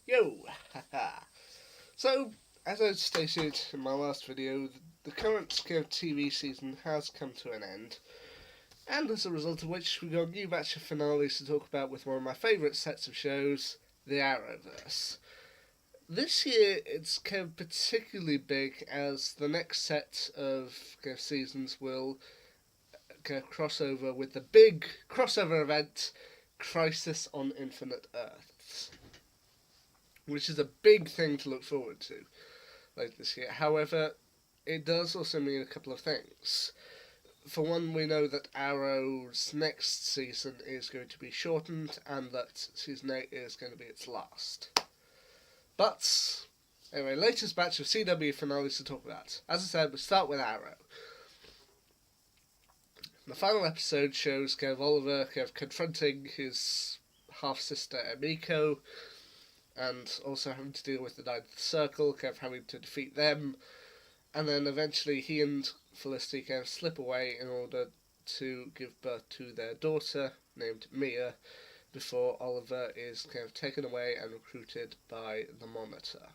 Yo! Haha. So, as I stated in my last video, the current Scare TV season has come to an end, and as a result of which, we've got a new batch of finales to talk about with one of my favourite sets of shows, the Arrowverse. This year, it's kind of particularly big as the next set of kind of seasons will kind of cross over with the big crossover event, Crisis on Infinite Earths, which is a big thing to look forward to later this year. However, it does also mean a couple of things. For one, we know that Arrow's next season is going to be shortened and that season 8 is going to be its last. But, anyway, latest batch of CW finales to talk about. As I said, we start with Arrow. The final episode shows kind of Oliver kind of confronting his half-sister Emiko, and also having to deal with the Ninth Circle, kind of having to defeat them, and then eventually he and Felicity kind of slip away in order to give birth to their daughter, named Mia, before Oliver is kind of taken away and recruited by the Monitor.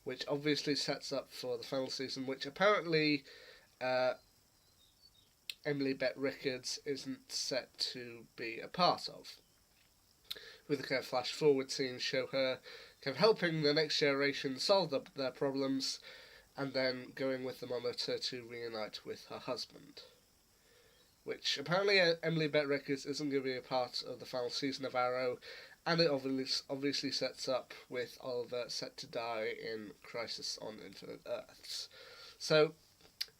Which obviously sets up for the final season, which apparently Emily Bett Rickards isn't set to be a part of. With a kind of flash forward scene show her kind of helping the next generation solve their problems, and then going with the Monitor to reunite with her husband. Which apparently Emily Bett Rickards isn't going to be a part of the final season of Arrow, and it obviously sets up with Oliver set to die in Crisis on Infinite Earths. So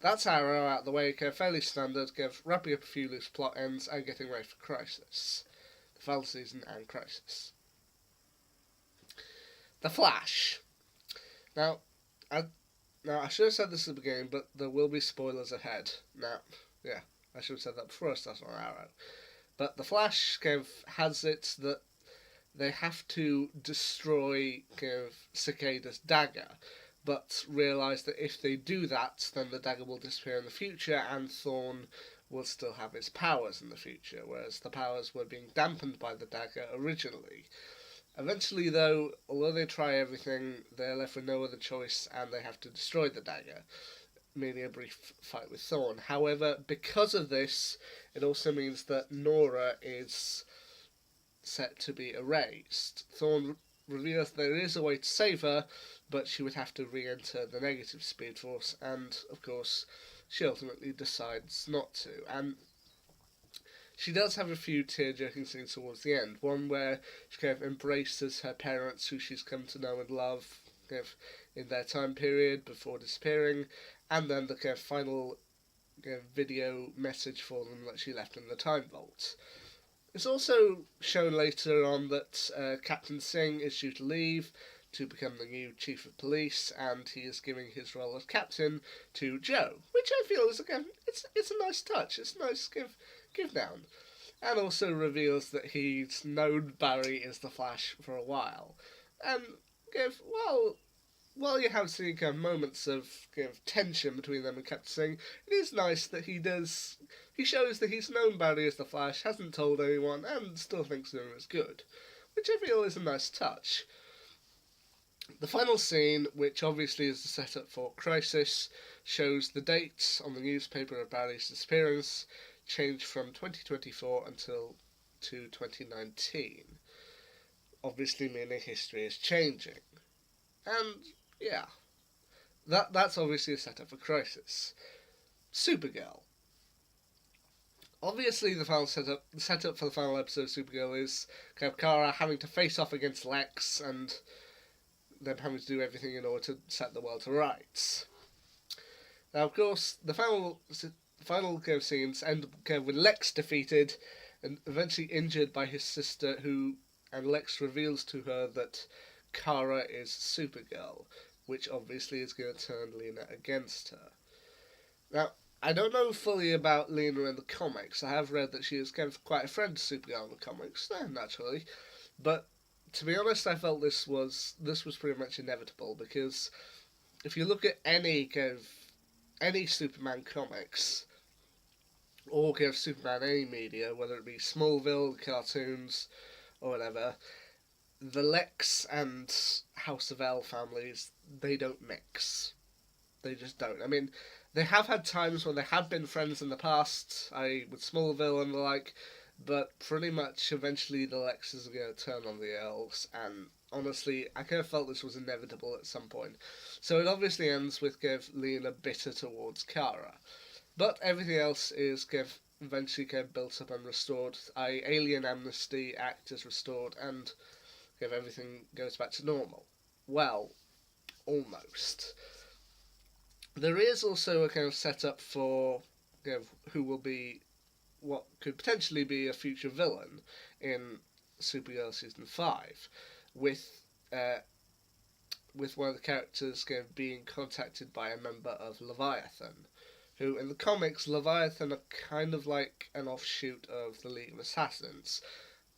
that's Arrow out of the way, kind of fairly standard, kind of wrapping up a few loose plot ends and getting ready for Crisis. The final season and Crisis. The Flash. Now I should have said this at the beginning, but there will be spoilers ahead. I should have said that before I started on Arrow. But the Flash kind of has it that they have to destroy kind of Cicada's dagger, but realise that if they do that, then the dagger will disappear in the future, and Thorn will still have his powers in the future, whereas the powers were being dampened by the dagger originally. Eventually, though, although they try everything, they're left with no other choice, and they have to destroy the dagger. Merely a brief fight with Thorn. However, because of this, it also means that Nora is set to be erased. Thorn reveals there is a way to save her, but she would have to re-enter the negative Speed Force, and, of course, she ultimately decides not to. And she does have a few tear-jerking scenes towards the end. One where she kind of embraces her parents, who she's come to know and love, kind of in their time period before disappearing, and then the kind of final kind of video message for them that she left in the Time Vault. It's also shown later on that Captain Singh is due to leave to become the new Chief of Police, and he is giving his role as Captain to Joe, which I feel is, again, it's a nice touch. It's a nice give down. And also reveals that he's known Barry as the Flash for a while. And while you have seen kind of moments of kind of tension between them and Captain Singh, it is nice that he shows that he's known Barry as the Flash, hasn't told anyone, and still thinks of him as good, which I feel is a nice touch. The final scene, which obviously is the setup for Crisis, shows the dates on the newspaper of Barry's disappearance change from 2024 until to 2019. Obviously meaning history is changing. And, yeah, that's obviously a setup for Crisis. Supergirl. Obviously, the setup for the final episode of Supergirl is kind of Kara having to face off against Lex, and them having to do everything in order to set the world to rights. Now, of course, the final kind of scenes end kind of with Lex defeated and eventually injured by his sister, and Lex reveals to her that Kara is Supergirl, which obviously is going to turn Lena against her. Now, I don't know fully about Lena in the comics. I have read that she is kind of quite a friend to Supergirl in the comics, naturally, but to be honest, I felt this was pretty much inevitable, because if you look at any Superman comics, or kind of Superman any media, whether it be Smallville, cartoons, or whatever, the Lex and House of L families, they don't mix. They just don't. I mean, they have had times when they have been friends in the past, I with Smallville and the like, but pretty much eventually the Lexes are going to turn on the Elves, and honestly, I kind of felt this was inevitable at some point. So it obviously ends with Lena bitter towards Kara. But everything else is eventually built up and restored. Alien Amnesty Act is restored, and everything goes back to normal. Well, almost. There is also a kind of setup for who will be what could potentially be a future villain in Supergirl season 5, with uh, with one of the characters being contacted by a member of Leviathan, who in the comics Leviathan are kind of like an offshoot of the League of Assassins.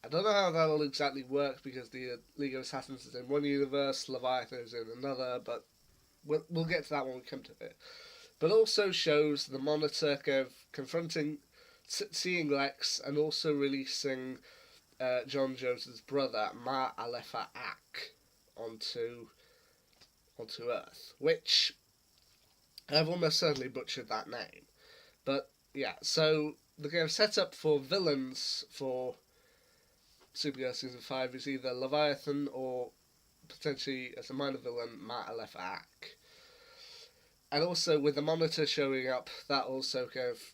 I don't know how that'll exactly work because the League of Assassins is in one universe, Leviathan is in another, but we'll get to that when we come to it. But also shows the Monitor confronting, seeing Lex, and also releasing John Jones's brother, Ma Alefa Ak, onto Earth, which I've almost certainly butchered that name. But yeah, so the kind of setup for villains for Supergirl season 5 is either Leviathan or potentially as a minor villain, Ma Alefa Ak. And also with the Monitor showing up, that also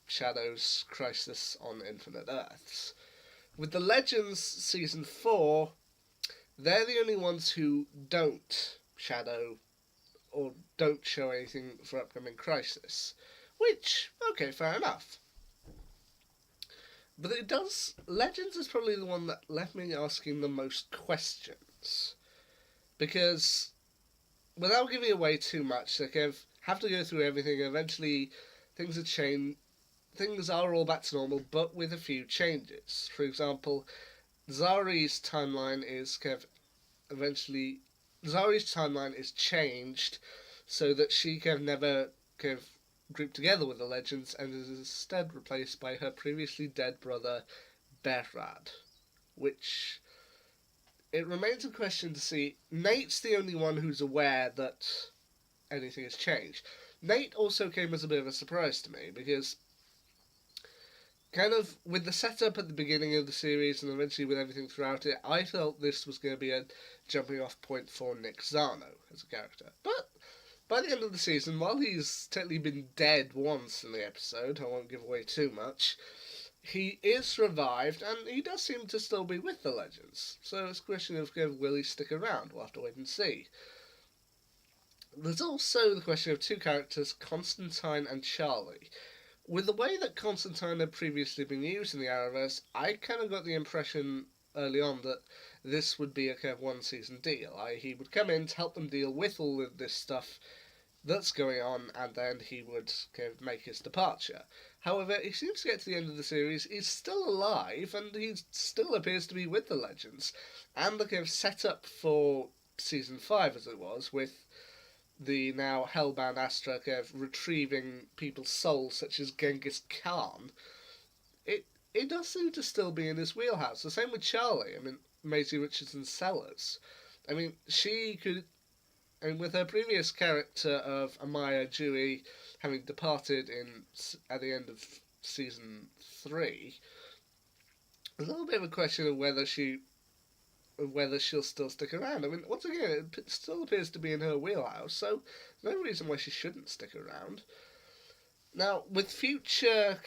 shadows Crisis on Infinite Earths. With the Legends season 4, they're the only ones who don't shadow or don't show anything for upcoming Crisis. Which, okay, fair enough. But it does. Legends is probably the one that left me asking the most questions. Because, without giving away too much, they have to go through everything. Eventually, things have changed. Things are all back to normal, but with a few changes. For example, Zari's timeline is eventually. Zari's timeline is changed so that she never grouped together with the Legends and is instead replaced by her previously dead brother, Berrad. Which. It remains a question to see. Nate's the only one who's aware that anything has changed. Nate also came as a bit of a surprise to me because with the setup at the beginning of the series and eventually with everything throughout it, I felt this was going to be a jumping off point for Nick Zano as a character. But by the end of the season, while he's technically been dead once in the episode, I won't give away too much, he is revived and he does seem to still be with the Legends. So it's a question of will he stick around? We'll have to wait and see. There's also the question of two characters, Constantine and Charlie. With the way that Constantine had previously been used in the Arrowverse, I got the impression early on that this would be a one-season deal. He would come in to help them deal with all of this stuff that's going on, and then he would make his departure. However, he seems to get to the end of the series, he's still alive, and he still appears to be with the Legends. And the setup for season 5, as it was, with the now hellbound Astra retrieving people's souls, such as Genghis Khan, it does seem to still be in his wheelhouse. The same with Charlie. I mean, Maisie Richardson Sellers. I mean, she could. And with her previous character of Amaya Dewey having departed at the end of season 3, a little bit of a question of whether she'll still stick around. I mean, once again, it still appears to be in her wheelhouse, so there's no reason why she shouldn't stick around. Now, with future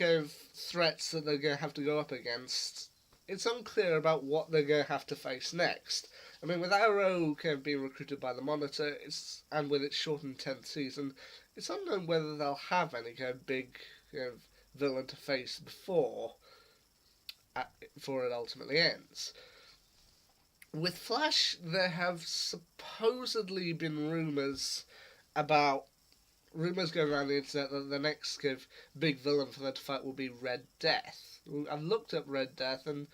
threats that they're going to have to go up against, it's unclear about what they're going to have to face next. I mean, with Arrow being recruited by the Monitor, and with its shortened 10th season, it's unknown whether they'll have any big villain to face before it ultimately ends. With Flash, there have supposedly been rumours going around the internet that the next big villain for them to fight will be Red Death. I've looked up Red Death, and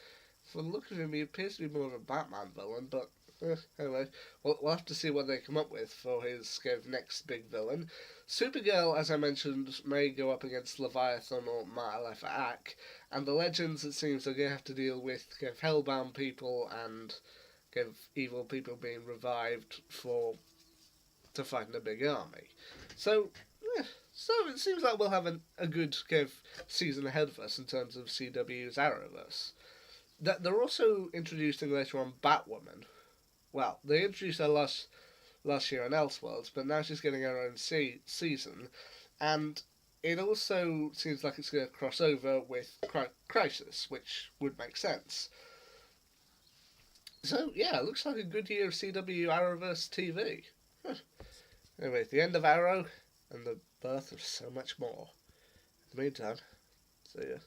from the look of him, he appears to be more of a Batman villain, but anyway, we'll have to see what they come up with for his next big villain. Supergirl, as I mentioned, may go up against Leviathan or Ma Alefa Ak, and the Legends, it seems, are going to have to deal with hellbound people and evil people being revived to fight in a big army. So, yeah, so it seems like we'll have a good kind of season ahead of us in terms of CW's Arrowverse. That they're also introducing later on Batwoman. Well, they introduced her last year on Elseworlds, but now she's getting her own season, and it also seems like it's going to cross over with Crisis, which would make sense. So yeah, it looks like a good year of CW Arrowverse TV. Anyway, the end of Arrow and the birth of so much more. In the meantime, see ya.